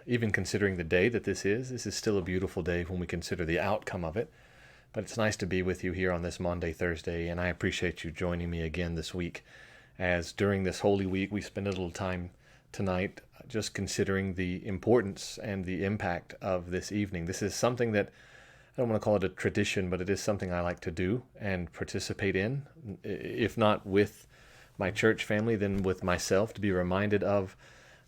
even considering the day that this is still a beautiful day when we consider the outcome of it. But it's nice to be with you here on this Maundy Thursday, and I appreciate you joining me again this week. As during this Holy Week, we spend a little time tonight just considering the importance and the impact of this evening. This is something that I don't want to call it a tradition, but it is something I like to do and participate in, if not with my church family, then with myself, to be reminded of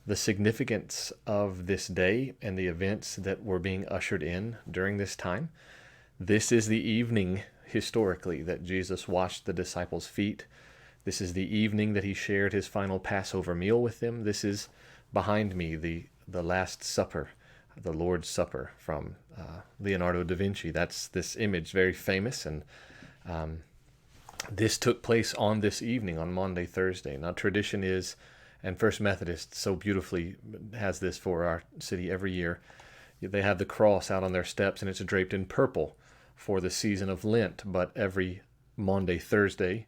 the significance of this day and the events that were being ushered in during this time. This is the evening, historically, that Jesus washed the disciples' feet. This is the evening that he shared his final Passover meal with them. This is behind me, the Last Supper, the Lord's Supper from Leonardo da Vinci. That's this image, very famous, and this took place on this evening, on Maundy Thursday. Now, tradition is, and First Methodist so beautifully has this for our city every year, they have the cross out on their steps, and it's draped in purple for the season of Lent, but every Maundy Thursday,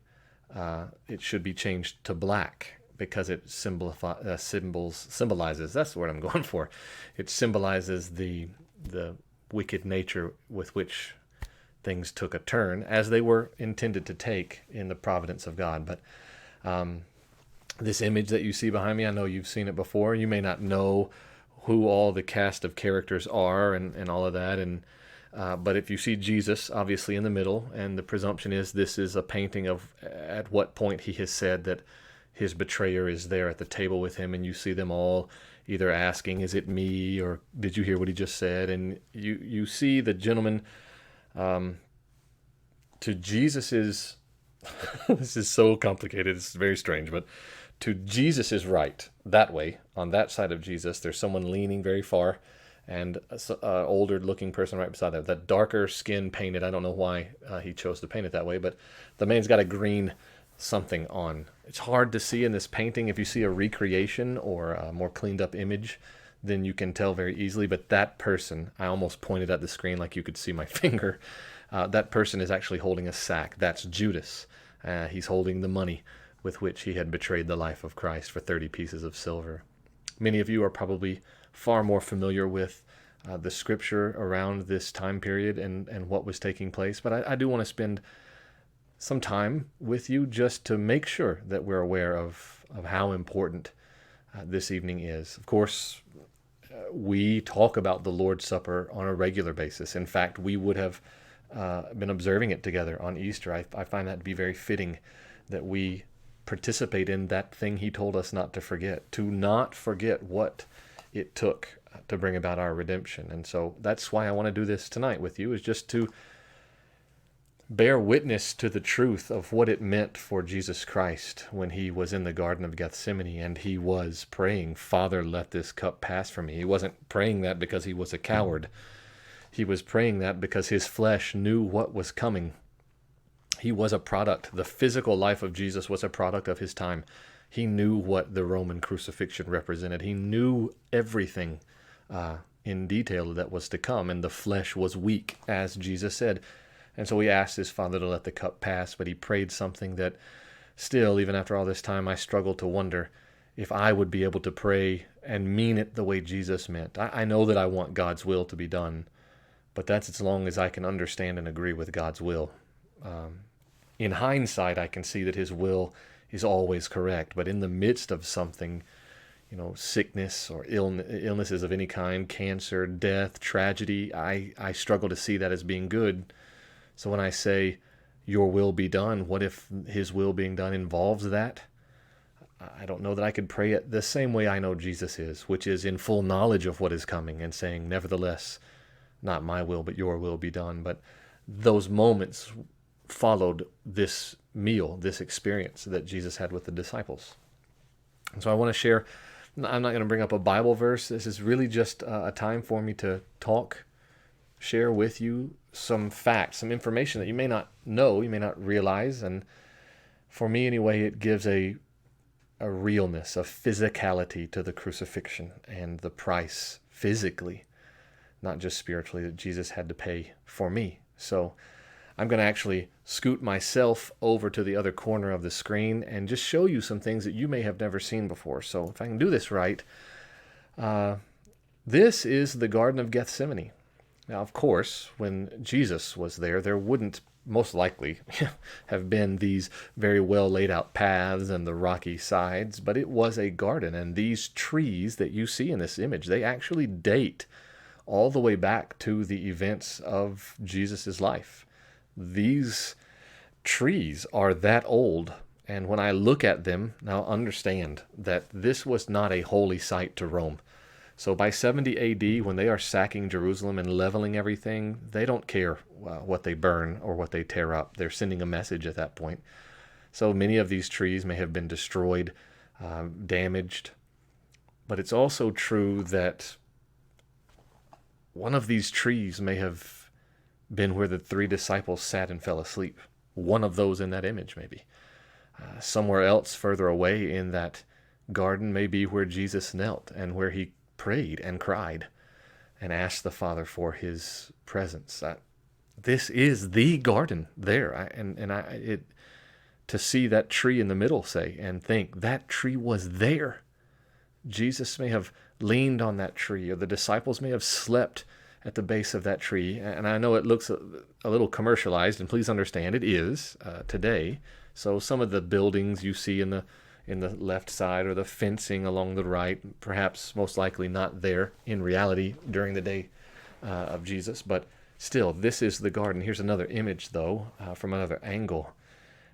it should be changed to black because it symbolizes, that's the word I'm going for, it symbolizes the wicked nature with which things took a turn, as they were intended to take in the providence of God. But this image that you see behind me, I know you've seen it before. You may not know who all the cast of characters are and all of that, but if you see Jesus obviously in the middle, and the presumption is this is a painting of at what point he has said that his betrayer is there at the table with him, and you see them all either asking, is it me, or did you hear what he just said? And you see the gentleman to Jesus's this is so complicated, it's very strange, but to Jesus's right, that way, on that side of Jesus, there's someone leaning very far, and an older looking person right beside that. That darker skin painted, I don't know why he chose to paint it that way, but the man's got a green something on. It's hard to see in this painting. If you see a recreation or a more cleaned up image, then you can tell very easily. But that person, I almost pointed at the screen like you could see my finger. That person is actually holding a sack. That's Judas. He's holding the money with which he had betrayed the life of Christ for 30 pieces of silver. Many of you are probably far more familiar with the scripture around this time period and what was taking place. But I do want to spend some time with you just to make sure that we're aware of how important this evening is. Of course, we talk about the Lord's Supper on a regular basis. In fact, we would have been observing it together on Easter. I find that to be very fitting that we participate in that thing he told us not to forget, to not forget what it took to bring about our redemption. And so that's why I want to do this tonight with you, is just to bear witness to the truth of what it meant for Jesus Christ when he was in the Garden of Gethsemane and he was praying, Father, let this cup pass from me. He wasn't praying that because he was a coward. He was praying that because his flesh knew what was coming. He was a product. The physical life of Jesus was a product of his time. He knew what the Roman crucifixion represented. He knew everything in detail that was to come, and the flesh was weak, as Jesus said. And so he asked his Father to let the cup pass, but he prayed something that still, even after all this time, I struggle to wonder if I would be able to pray and mean it the way Jesus meant. I know that I want God's will to be done, but that's as long as I can understand and agree with God's will. In hindsight, I can see that his will is always correct, but in the midst of something, sickness or illnesses of any kind, cancer, death, tragedy, I struggle to see that as being good. So when I say, your will be done, what if his will being done involves that? I don't know that I could pray it the same way I know Jesus is, which is in full knowledge of what is coming and saying, nevertheless, not my will, but your will be done. But those moments followed this meal, this experience that Jesus had with the disciples. And so I want to share, I'm not going to bring up a Bible verse. This is really just a time for me to talk, share with you some facts, some information that you may not know, you may not realize. And for me anyway, it gives a realness, a physicality to the crucifixion and the price physically, not just spiritually, that Jesus had to pay for me. So I'm going to actually scoot myself over to the other corner of the screen and just show you some things that you may have never seen before. So if I can do this right, the This is the Garden of Gethsemane. Now, of course, when Jesus was there wouldn't most likely have been these very well laid out paths and the rocky sides, but it was a garden. And these trees that you see in this image, they actually date all the way back to the events of Jesus' life. These trees are that old. And when I look at them, now understand that this was not a holy site to Rome. So by 70 AD, when they are sacking Jerusalem and leveling everything, they don't care what they burn or what they tear up. They're sending a message at that point. So many of these trees may have been destroyed, damaged. But it's also true that one of these trees may have been where the three disciples sat and fell asleep. One of those in that image, maybe. Somewhere else further away in that garden may be where Jesus knelt and where he prayed and cried and asked the Father for his presence. This is the garden there. To see that tree in the middle, say, and think that tree was there. Jesus may have leaned on that tree, or the disciples may have slept at the base of that tree. And I know it looks a little commercialized, and please understand it is today. So some of the buildings you see in the left side, or the fencing along the right, perhaps most likely not there in reality during the day of Jesus. But still, this is the garden. Here's another image, though, from another angle.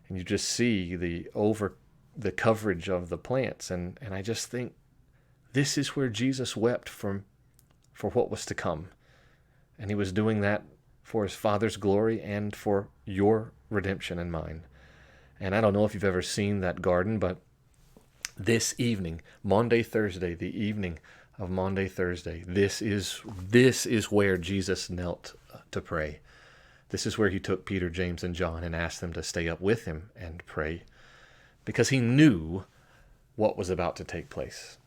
And you just see the coverage of the plants. And I just think this is where Jesus wept for what was to come. And he was doing that for his Father's glory and for your redemption and mine. And I don't know if you've ever seen that garden, but this evening, Maundy Thursday, the evening of Maundy Thursday, this is where Jesus knelt to pray. This is where he took Peter, James, and John and asked them to stay up with him and pray, because he knew what was about to take place.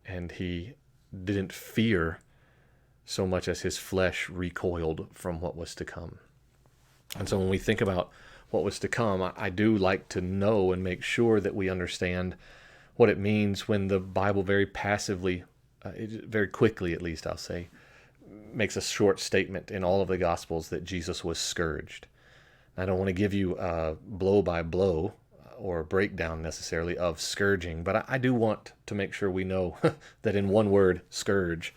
And he didn't fear so much as his flesh recoiled from what was to come. And so when we think about what was to come, I do like to know and make sure that we understand what it means when the Bible very passively, very quickly at least I'll say, makes a short statement in all of the Gospels that Jesus was scourged. I don't want to give you a blow by blow or a breakdown necessarily of scourging, but I do want to make sure we know that in one word, scourge.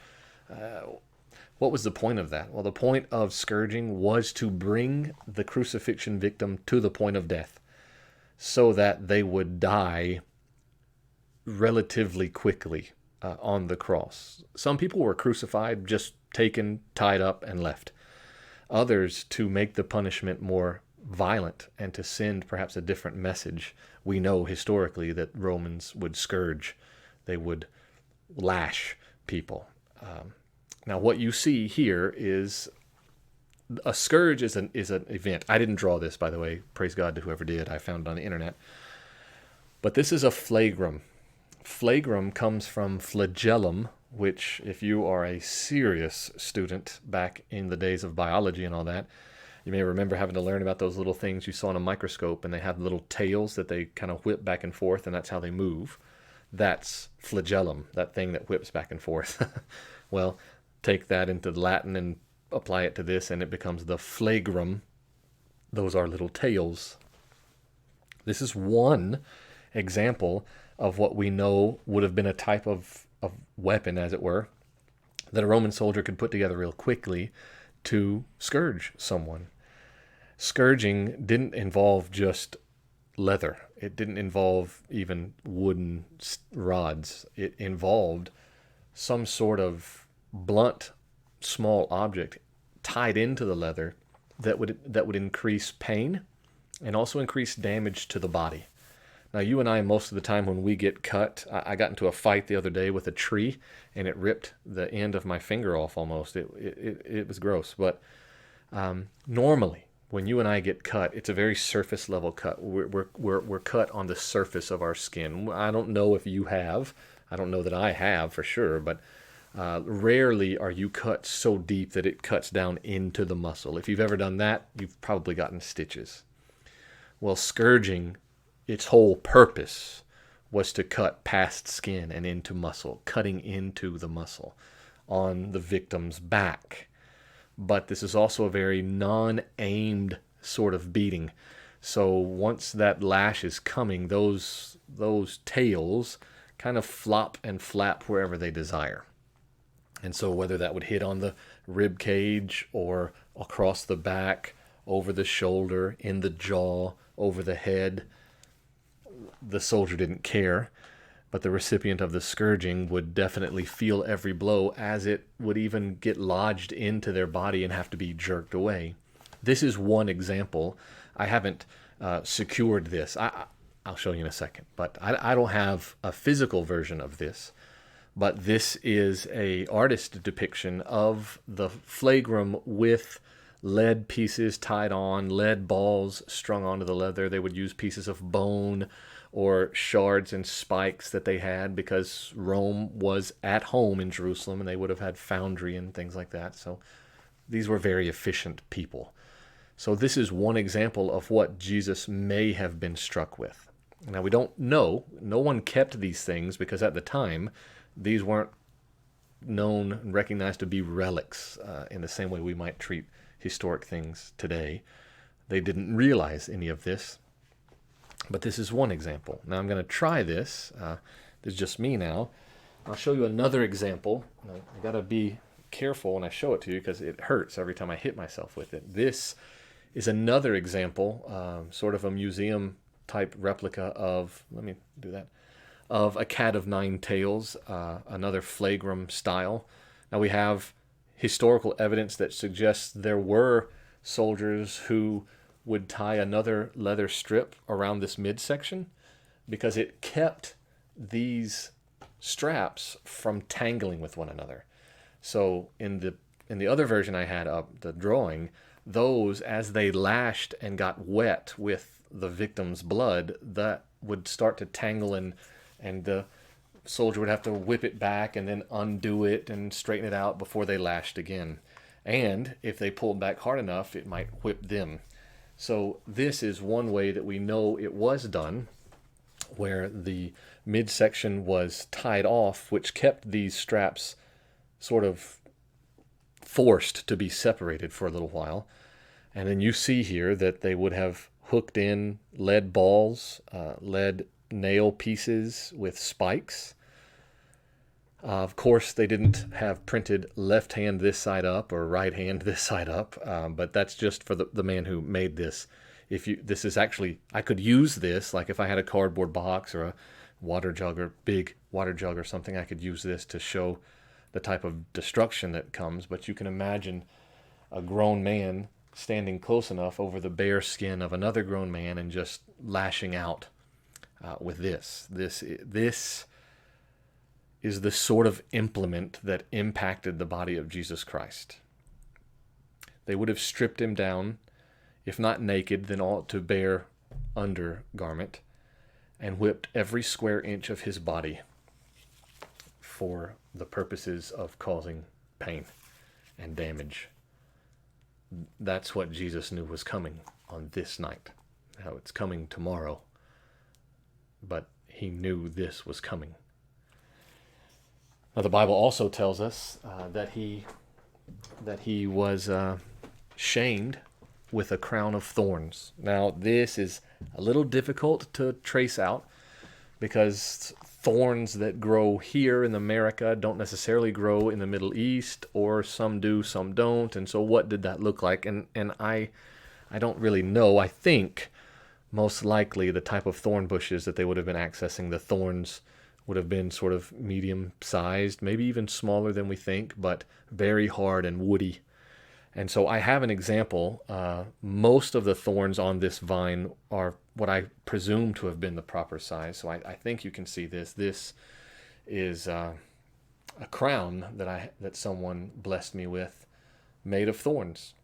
What was the point of that? Well, the point of scourging was to bring the crucifixion victim to the point of death so that they would die relatively quickly on the cross. Some people were crucified, just taken, tied up, and left. Others, to make the punishment more violent and to send perhaps a different message. We know historically that Romans would scourge. They would lash people. Now, what you see here is a scourge is an event. I didn't draw this, by the way. Praise God to whoever did. I found it on the internet. But this is a flagrum. Flagrum comes from flagellum, which, if you are a serious student back in the days of biology and all that, you may remember having to learn about those little things you saw in a microscope, and they have little tails that they kind of whip back and forth, and that's how they move. That's flagellum, that thing that whips back and forth. Well, take that into Latin and apply it to this, and it becomes the flagrum. Those are little tails. This is one example of what we know would have been a type of weapon, as it were, that a Roman soldier could put together real quickly to scourge someone. Scourging didn't involve just leather. It didn't involve even wooden rods. It involved some sort of blunt, small object tied into the leather that would increase pain and also increase damage to the body. Now, you and I, most of the time when we get cut, I got into a fight the other day with a tree, and it ripped the end of my finger off almost. It was gross. But normally, when you and I get cut, it's a very surface level cut. We're cut on the surface of our skin. I don't know if you have. I don't know that I have for sure, but rarely are you cut so deep that it cuts down into the muscle. If you've ever done that, you've probably gotten stitches. Well, scourging, its whole purpose was to cut past skin and into muscle, cutting into the muscle. on the victim's back. But this is also a very non-aimed sort of beating. So once that lash is coming, those tails kind of flop and flap wherever they desire. And so whether that would hit on the rib cage or across the back, over the shoulder, in the jaw, over the head, the soldier didn't care. But the recipient of the scourging would definitely feel every blow, as it would even get lodged into their body and have to be jerked away. This is one example. I haven't secured this. I'll show you in a second. But I don't have a physical version of this. But this is a artist depiction of the flagrum with lead pieces tied on, lead balls strung onto the leather. They would use pieces of bone or shards and spikes that they had, because Rome was at home in Jerusalem and they would have had foundry and things like that. So these were very efficient people. So this is one example of what Jesus may have been struck with. Now we don't know. No one kept these things, because at the time these weren't known and recognized to be relics in the same way we might treat historic things today. They didn't realize any of this. But this is one example. Now I'm going to try this. This is just me now. I'll show you another example. I got to be careful when I show it to you, because it hurts every time I hit myself with it. This is another example, sort of a museum type replica of, let me do that, of a cat of nine tails, another flagrum style. Now we have historical evidence that suggests there were soldiers who would tie another leather strip around this midsection, because it kept these straps from tangling with one another. So in the other version I had up, the drawing, those, as they lashed and got wet with the victim's blood, that would start to tangle, and the soldier would have to whip it back and then undo it and straighten it out before they lashed again. And if they pulled back hard enough, it might whip them. So this is one way that we know it was done, where the midsection was tied off, which kept these straps sort of forced to be separated for a little while. And then you see here that they would have hooked in lead balls, lead nail pieces with spikes. Of course, they didn't have printed left hand this side up or right hand this side up, but that's just for the man who made this. This is actually, I could use this, like if I had a cardboard box or a water jug or big water jug or something, I could use this to show the type of destruction that comes. But you can imagine a grown man standing close enough over the bare skin of another grown man and just lashing out with this. This is the sort of implement that impacted the body of Jesus Christ. They would have stripped him down, if not naked, then all to bare undergarment, and whipped every square inch of his body for the purposes of causing pain and damage. That's what Jesus knew was coming on this night. Now it's coming tomorrow, but he knew this was coming. Now, the Bible also tells us that he was shamed with a crown of thorns. Now, this is a little difficult to trace out, because thorns that grow here in America don't necessarily grow in the Middle East, or some do, some don't. And so what did that look like? And I don't really know. I think most likely the type of thorn bushes that they would have been accessing, the thorns would have been sort of medium-sized, maybe even smaller than we think, but very hard and woody. And so I have an example. Most of the thorns on this vine are what I presume to have been the proper size. So I think you can see this. This is a crown that someone blessed me with, made of thorns.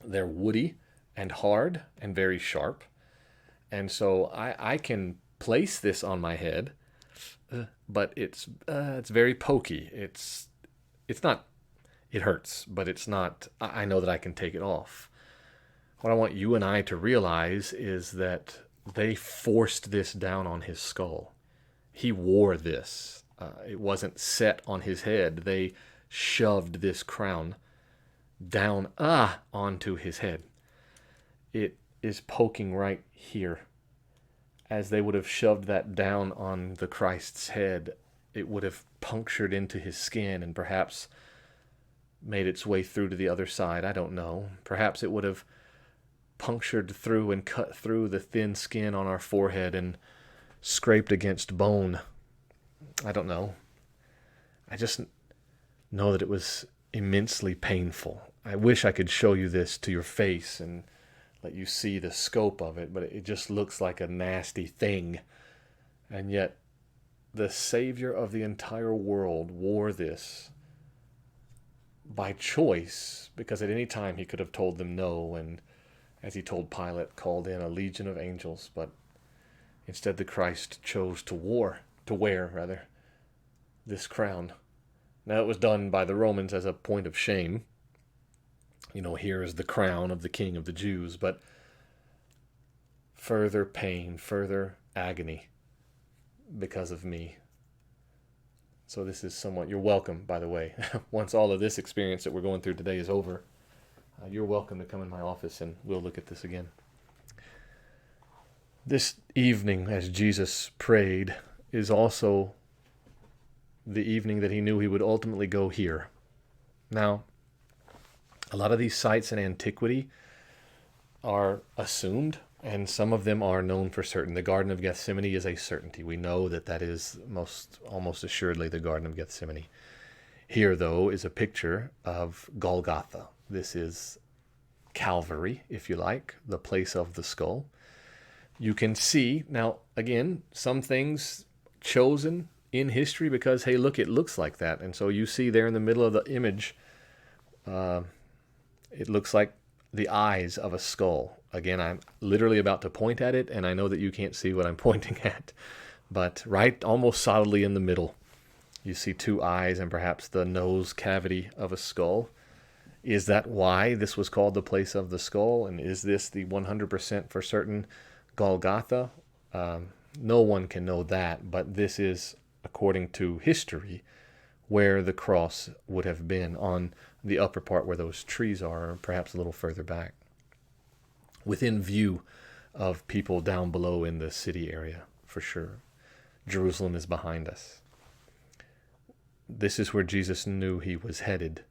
They're woody and hard and very sharp. And so I can place this on my head, but it's very pokey. It's not, it hurts, but it's not, I know that I can take it off. What I want you and I to realize is that they forced this down on his skull. He wore this. It wasn't set on his head. They shoved this crown down onto his head. It is poking right here. As they would have shoved that down on the Christ's head, it would have punctured into his skin and perhaps made its way through to the other side. I don't know. Perhaps it would have punctured through and cut through the thin skin on our forehead and scraped against bone. I don't know. I just know that it was immensely painful. I wish I could show you this to your face and let you see the scope of it, but it just looks like a nasty thing. And yet, the Savior of the entire world wore this by choice, because at any time he could have told them no, and as he told Pilate, called in a legion of angels, but instead the Christ chose to wear this crown. Now, it was done by the Romans as a point of shame. Here is the crown of the King of the Jews, but further pain, further agony because of me. So this is somewhat, you're welcome, by the way. Once all of this experience that we're going through today is over, you're welcome to come in my office and we'll look at this again. This evening, as Jesus prayed, is also the evening that he knew he would ultimately go here. Now, a lot of these sites in antiquity are assumed, and some of them are known for certain. The Garden of Gethsemane is a certainty. We know that is almost assuredly the Garden of Gethsemane. Here, though, is a picture of Golgotha. This is Calvary, if you like, the place of the skull. You can see, now, again, some things chosen in history because, hey, look, it looks like that. And so you see there in the middle of the image, it looks like the eyes of a skull. Again, I'm literally about to point at it, and I know that you can't see what I'm pointing at. But right almost solidly in the middle, you see two eyes and perhaps the nose cavity of a skull. Is that why this was called the place of the skull? And is this the 100% for certain Golgotha? No one can know that, but this is, according to history, where the cross would have been, on the upper part where those trees are, or perhaps a little further back, within view of people down below in the city area, for sure. Jerusalem is behind us. This is where Jesus knew he was headed.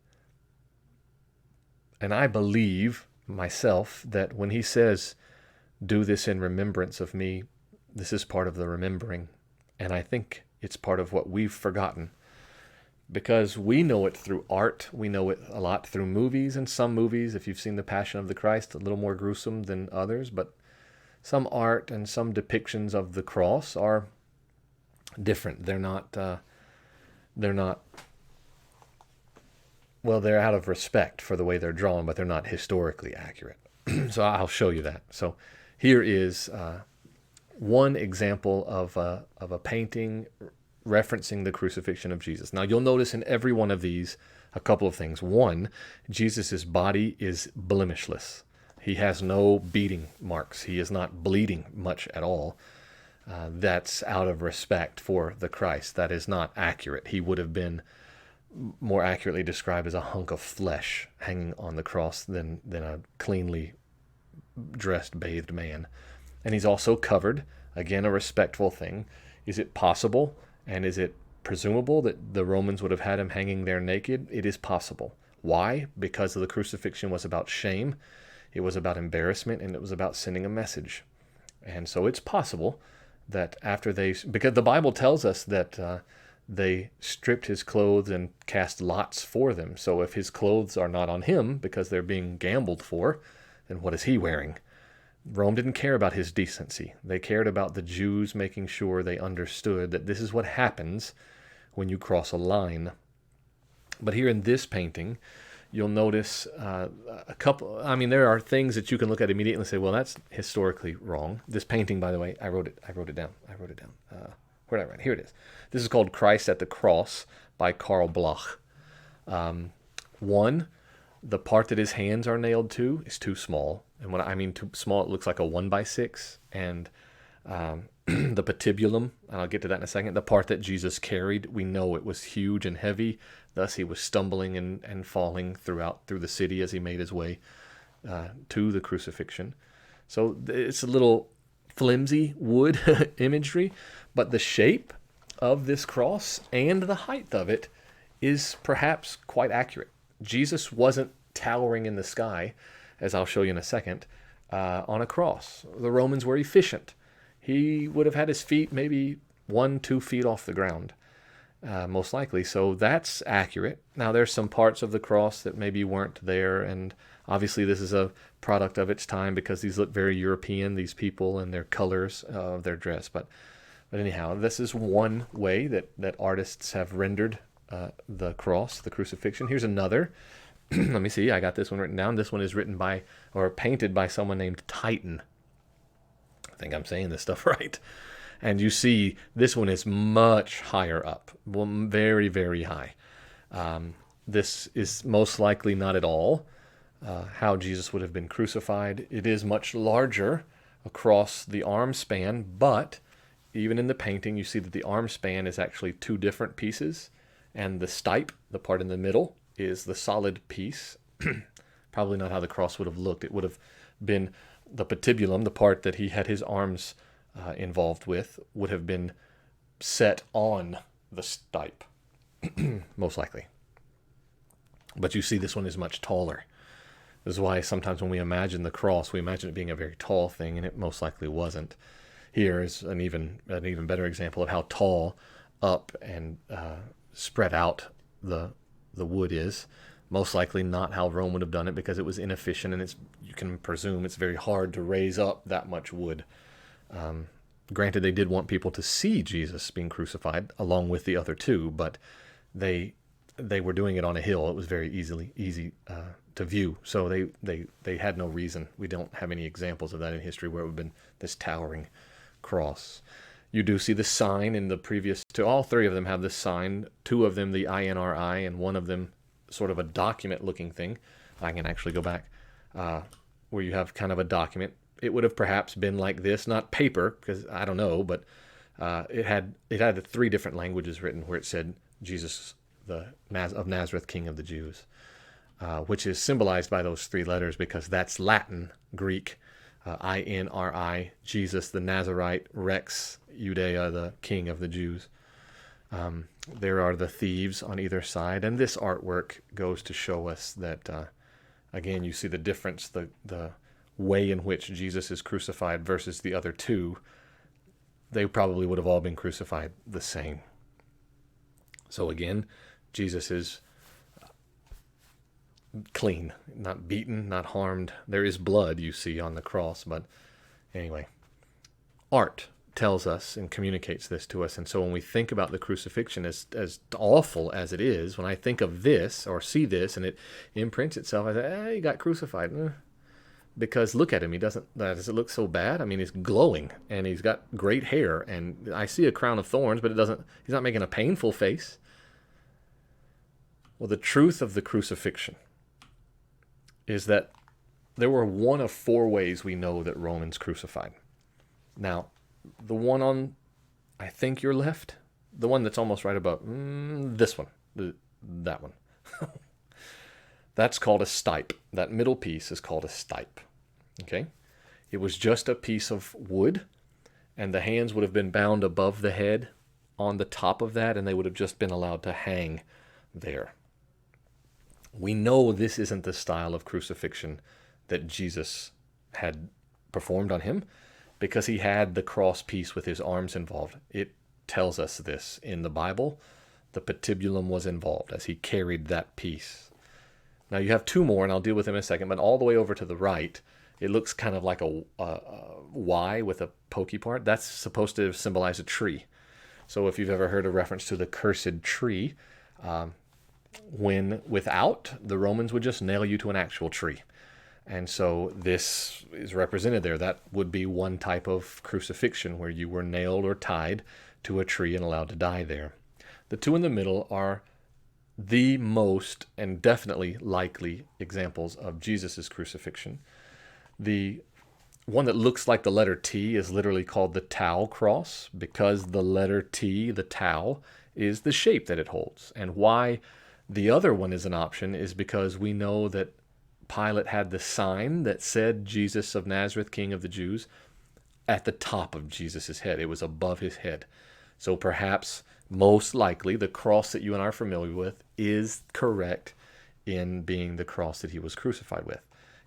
And I believe myself that when he says, "Do this in remembrance of me," this is part of the remembering. And I think it's part of what we've forgotten. Because we know it through art, we know it a lot through movies, and some movies, if you've seen The Passion of the Christ, a little more gruesome than others, but some art and some depictions of the cross are different. They're out of respect for the way they're drawn, but they're not historically accurate. So I'll show you that. So here is one example of a painting referencing the crucifixion of Jesus. Now, you'll notice in every one of these a couple of things. One, Jesus' body is blemishless. He has no beating marks. He is not bleeding much at all. That's out of respect for the Christ. That is not accurate. He would have been more accurately described as a hunk of flesh hanging on the cross than a cleanly dressed, bathed man. And he's also covered, again, a respectful thing. Is it possible? And is it presumable that the Romans would have had him hanging there naked? It is possible. Why? Because the crucifixion was about shame, it was embarrassment, and it was about sending a message. And so it's possible that because the Bible tells us that they stripped his clothes and cast lots for them. So if his clothes are not on him because they're being gambled for, then what is he wearing? Rome didn't care about his decency. They cared about the Jews making sure they understood that this is what happens when you cross a line. But here in this painting, you'll notice a couple. I mean, there are things that you can look at immediately and say, well, that's historically wrong. This painting, by the way, I wrote it down. Where did I write? Here it is. This is called Christ at the Cross by Karl Bloch. One, the part that his hands are nailed to is too small. And when I mean too small, it looks like a 1x6. And The patibulum, and I'll get to that in a second, the part that Jesus carried, we know it was huge and heavy. Thus he was stumbling and falling through the city as he made his way to the crucifixion. So it's a little flimsy wood imagery, but the shape of this cross and the height of it is perhaps quite accurate. Jesus wasn't towering in the sky, as I'll show you in a second, on a cross. The Romans were efficient. He would have had his feet maybe 1-2 feet off the ground, most likely. So that's accurate. Now, there's some parts of the cross that maybe weren't there, and obviously this is a product of its time because these look very European, these people and their colors of their dress. But anyhow, this is one way that artists have rendered the cross, the crucifixion. Here's another. Let me see. I got this one written down. This one is written by or painted by someone named Titan. I think I'm saying this stuff right. And you see, this one is much higher up, very, very high. This is most likely not at all how Jesus would have been crucified. It is much larger across the arm span, but even in the painting, you see that the arm span is actually 2 different pieces, and the stipe, the part in the middle, is the solid piece. Probably not how the cross would have looked. It would have been the patibulum, the part that he had his arms involved with, would have been set on the stipe, most likely. But you see this one is much taller. This is why sometimes when we imagine the cross, we imagine it being a very tall thing, and it most likely wasn't. Here is an even better example of how tall up and spread out the wood is. Most likely not how Rome would have done it because it was inefficient, and you can presume it's very hard to raise up that much wood. Granted, they did want people to see Jesus being crucified along with the other two, but they were doing it on a hill. It was very easy to view. So they had no reason. We don't have any examples of that in history where it would have been this towering cross. You do see the sign in the previous two. All 3 of them have this sign. 2 of them, the INRI, and one of them sort of a document-looking thing. I can actually go back where you have kind of a document. It would have perhaps been like this, not paper, because I don't know, but it had 3 different languages written where it said Jesus of Nazareth, King of the Jews, which is symbolized by those 3 letters because that's Latin, Greek, INRI, Jesus the Nazarite, Rex Judea, the King of the Jews. There are the thieves on either side, and this artwork goes to show us that, again, you see the difference, the way in which Jesus is crucified versus the other 2. They probably would have all been crucified the same. So again, Jesus is clean, not beaten, not harmed. There is blood, you see, on the cross, but anyway, art tells us and communicates this to us. And so when we think about the crucifixion, as awful as it is, when I think of this or see this and it imprints itself, I say, he got crucified. Because look at him, does it look so bad? I mean, he's glowing and he's got great hair, and I see a crown of thorns, but he's not making a painful face. Well, the truth of the crucifixion is that there were one of 4 ways we know that Romans crucified. Now, the one on, I think, your left, the one that's almost right above, this one, that one. That's called a stipe. That middle piece is called a stipe. Okay? It was just a piece of wood, and the hands would have been bound above the head on the top of that, and they would have just been allowed to hang there. We know this isn't the style of crucifixion that Jesus had performed on him because he had the cross piece with his arms involved. It tells us this in the Bible. The patibulum was involved as he carried that piece. Now you have 2 more, and I'll deal with them in a second, but all the way over to the right, it looks kind of like a Y with a pokey part. That's supposed to symbolize a tree. So if you've ever heard a reference to the cursed tree, when without, the Romans would just nail you to an actual tree. And so this is represented there. That would be one type of crucifixion where you were nailed or tied to a tree and allowed to die there. The 2 in the middle are the most and definitely likely examples of Jesus' crucifixion. The one that looks like the letter T is literally called the Tau cross, because the letter T, the Tau, is the shape that it holds. And why the other one is an option is because we know that Pilate had the sign that said Jesus of Nazareth, King of the Jews, at the top of Jesus' head. It was above his head. So perhaps, most likely, the cross that you and I are familiar with is correct in being the cross that he was crucified with.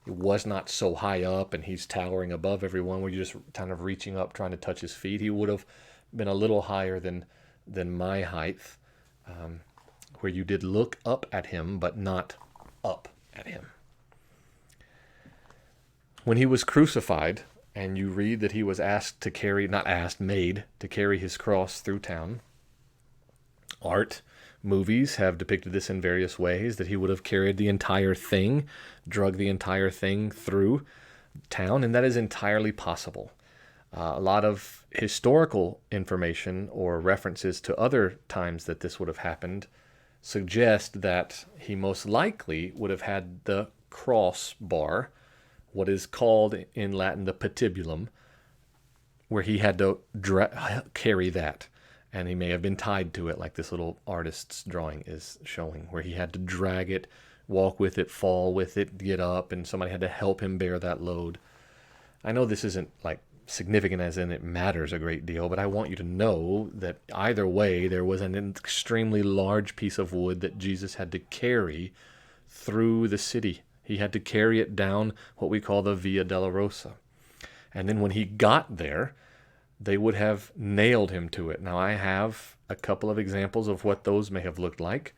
It was not so high up and he's towering above everyone where you're just kind of reaching up trying to touch his feet. He would have been a little higher than my height, where you did look up at him but not up at him. When he was crucified, and you read that he was asked to carry, not asked, made to carry his cross through town. Art, movies have depicted this in various ways, that he would have carried the entire thing, drug the entire thing through town, and that is entirely possible. A lot of historical information or references to other times that this would have happened suggest that he most likely would have had the crossbar, what is called in Latin the patibulum, where he had to carry that. And he may have been tied to it, like this little artist's drawing is showing, where he had to drag it, walk with it, fall with it, get up, and somebody had to help him bear that load. I know this isn't like significant as in it matters a great deal, but I want you to know that either way, there was an extremely large piece of wood that Jesus had to carry through the city. He had to carry it down what we call the Via Dolorosa. And then when he got there, they would have nailed him to it. Now, I have a couple of examples of what those may have looked like.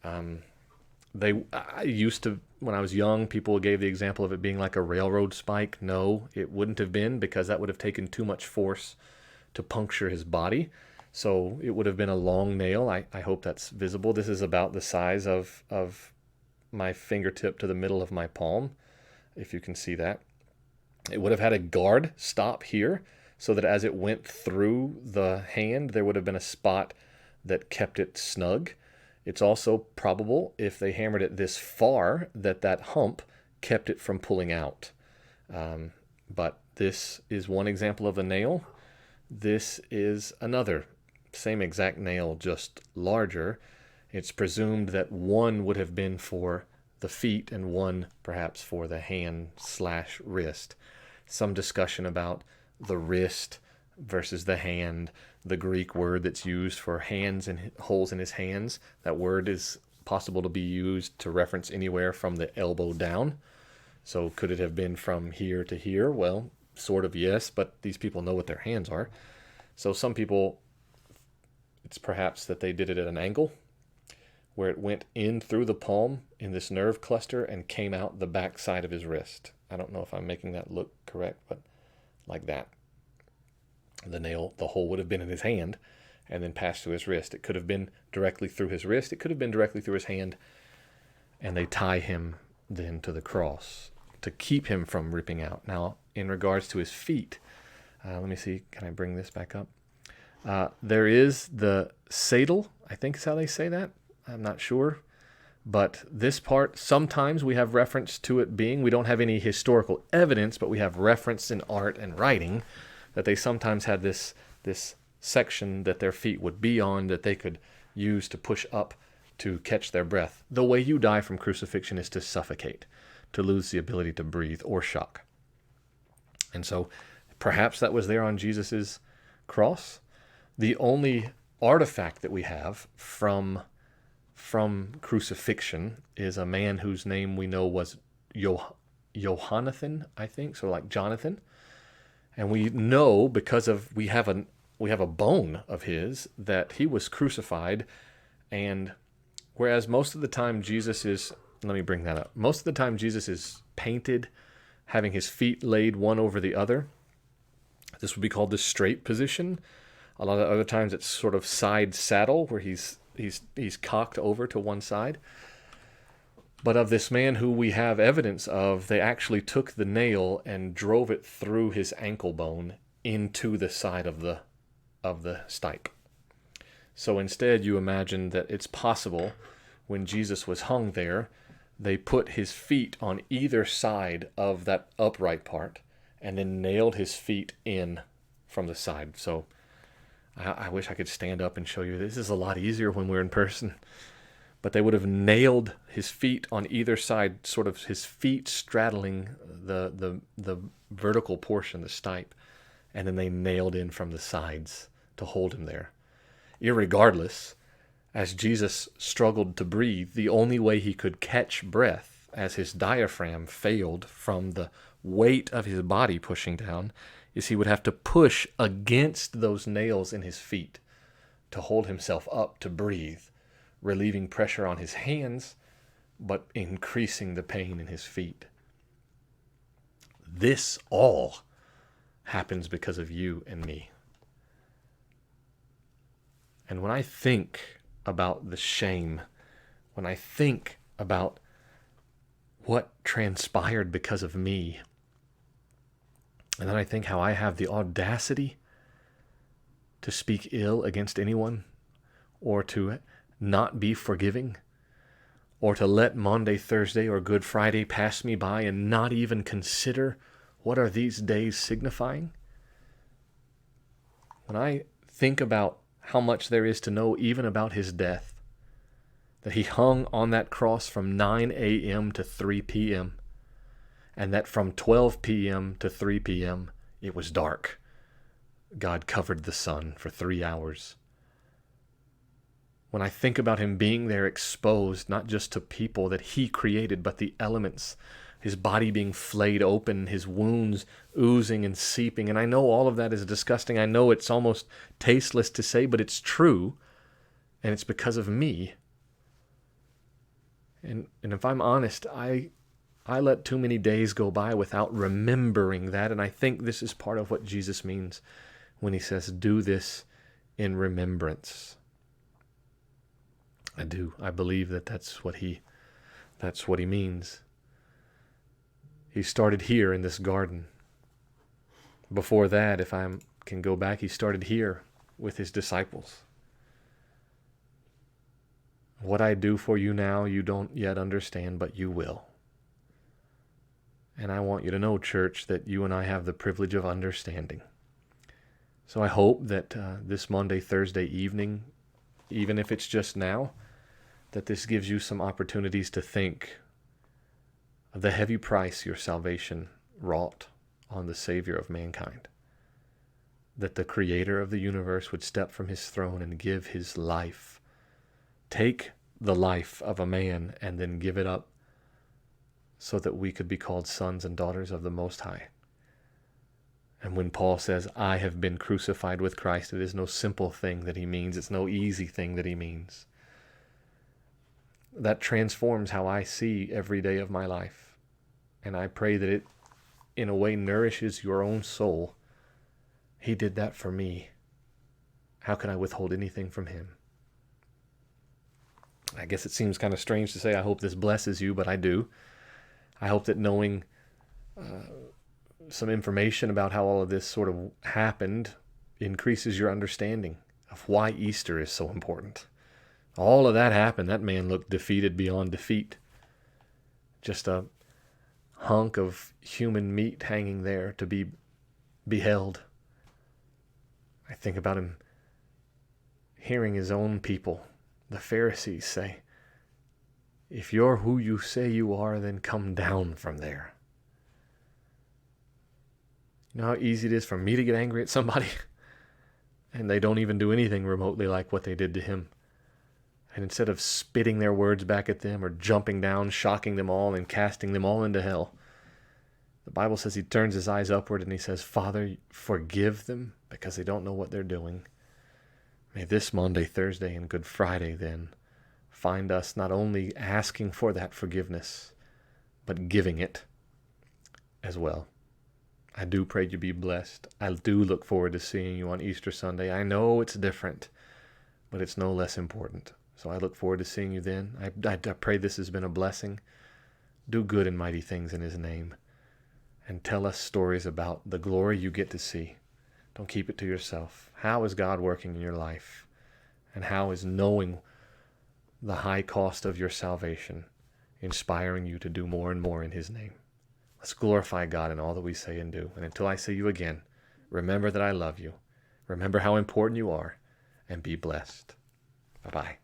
I used to, when I was young, people gave the example of it being like a railroad spike. No, it wouldn't have been, because that would have taken too much force to puncture his body. So it would have been a long nail. I hope that's visible. This is about the size of my fingertip to the middle of my palm, if you can see that. It would have had a guard stop here, so that as it went through the hand, there would have been a spot that kept it snug. It's also probable, if they hammered it this far, that hump kept it from pulling out. But this is one example of a nail. This is another, same exact nail, just larger. It's presumed that one would have been for the feet and one perhaps for the hand/wrist. Some discussion about the wrist versus the hand, the Greek word that's used for hands and holes in his hands. That word is possible to be used to reference anywhere from the elbow down. So could it have been from here to here? Well, sort of, yes, but these people know what their hands are. So some people, it's perhaps that they did it at an angle, where it went in through the palm in this nerve cluster and came out the back side of his wrist. I don't know if I'm making that look correct, but like that. The nail, the hole would have been in his hand and then passed through his wrist. It could have been directly through his wrist. It could have been directly through his hand. And they tie him then to the cross to keep him from ripping out. Now, in regards to his feet, let me see, can I bring this back up? There is the saddle, I think is how they say that. I'm not sure. But this part, sometimes we have reference to it being, we don't have any historical evidence, but we have reference in art and writing that they sometimes had this section that their feet would be on that they could use to push up to catch their breath. The way you die from crucifixion is to suffocate, to lose the ability to breathe or shock. And so perhaps that was there on Jesus's cross. The only artifact that we have from crucifixion is a man whose name we know was Johannathan, I think, so like Jonathan. And we know because of we have a bone of his that he was crucified, and whereas most of the time Jesus is, let me bring that up. Most of the time Jesus is painted having his feet laid one over the other. This would be called the straight position. A lot of other times it's sort of side saddle where he's cocked over to one side. But of this man who we have evidence of, they actually took the nail and drove it through his ankle bone into the side of the stipe. So instead, you imagine that it's possible when Jesus was hung there, they put his feet on either side of that upright part, and then nailed his feet in from the side. So I wish I could stand up and show you. This is a lot easier when we're in person. But they would have nailed his feet on either side, sort of his feet straddling the vertical portion, the stipe, and then they nailed in from the sides to hold him there. Irregardless, as Jesus struggled to breathe, the only way he could catch breath, as his diaphragm failed from the weight of his body pushing down, is he would have to push against those nails in his feet to hold himself up to breathe, relieving pressure on his hands, but increasing the pain in his feet. This all happens because of you and me. And when I think about the shame, when I think about what transpired because of me, and then I think how I have the audacity to speak ill against anyone, or to not be forgiving, or to let Maundy Thursday or Good Friday pass me by and not even consider what are these days signifying. When I think about how much there is to know even about his death, that he hung on that cross from 9 a.m. to 3 p.m., and that from 12 p.m. to 3 p.m. it was dark. God covered the sun for 3 hours. When I think about him being there exposed, not just to people that he created, but the elements, his body being flayed open, his wounds oozing and seeping, and I know all of that is disgusting. I know it's almost tasteless to say, but it's true, and it's because of me. And if I'm honest, I let too many days go by without remembering that, and I think this is part of what Jesus means when he says, do this in remembrance. I do. I believe that that's what he means. He started here in this garden. Before that, if I can go back, he started here with his disciples. What I do for you now, you don't yet understand, but you will. And I want you to know, church, that you and I have the privilege of understanding. So I hope that this Maundy Thursday evening, even if it's just now, that this gives you some opportunities to think of the heavy price your salvation wrought on the Savior of mankind. That the Creator of the universe would step from his throne and give his life. Take the life of a man and then give it up so that we could be called sons and daughters of the Most High. And when Paul says, I have been crucified with Christ, it is no simple thing that he means. It's no easy thing that he means. That transforms how I see every day of my life. And I pray that it, in a way, nourishes your own soul. He did that for me. How can I withhold anything from him? I guess it seems kind of strange to say I hope this blesses you, but I do. I hope that knowing some information about how all of this sort of happened increases your understanding of why Easter is so important. All of that happened. That man looked defeated beyond defeat. Just a hunk of human meat hanging there to be beheld. I think about him hearing his own people, the Pharisees, say, if you're who you say you are, then come down from there. You know how easy it is for me to get angry at somebody? And they don't even do anything remotely like what they did to him. And instead of spitting their words back at them or jumping down, shocking them all and casting them all into hell, the Bible says he turns his eyes upward and he says, Father, forgive them because they don't know what they're doing. May this Maundy Thursday and Good Friday then find us not only asking for that forgiveness, but giving it as well. I do pray you be blessed. I do look forward to seeing you on Easter Sunday. I know it's different, but it's no less important. So I look forward to seeing you then. I pray this has been a blessing. Do good and mighty things in his name. And tell us stories about the glory you get to see. Don't keep it to yourself. How is God working in your life? And how is knowing the high cost of your salvation inspiring you to do more and more in his name? Let's glorify God in all that we say and do. And until I see you again, remember that I love you. Remember how important you are, and be blessed. Bye-bye.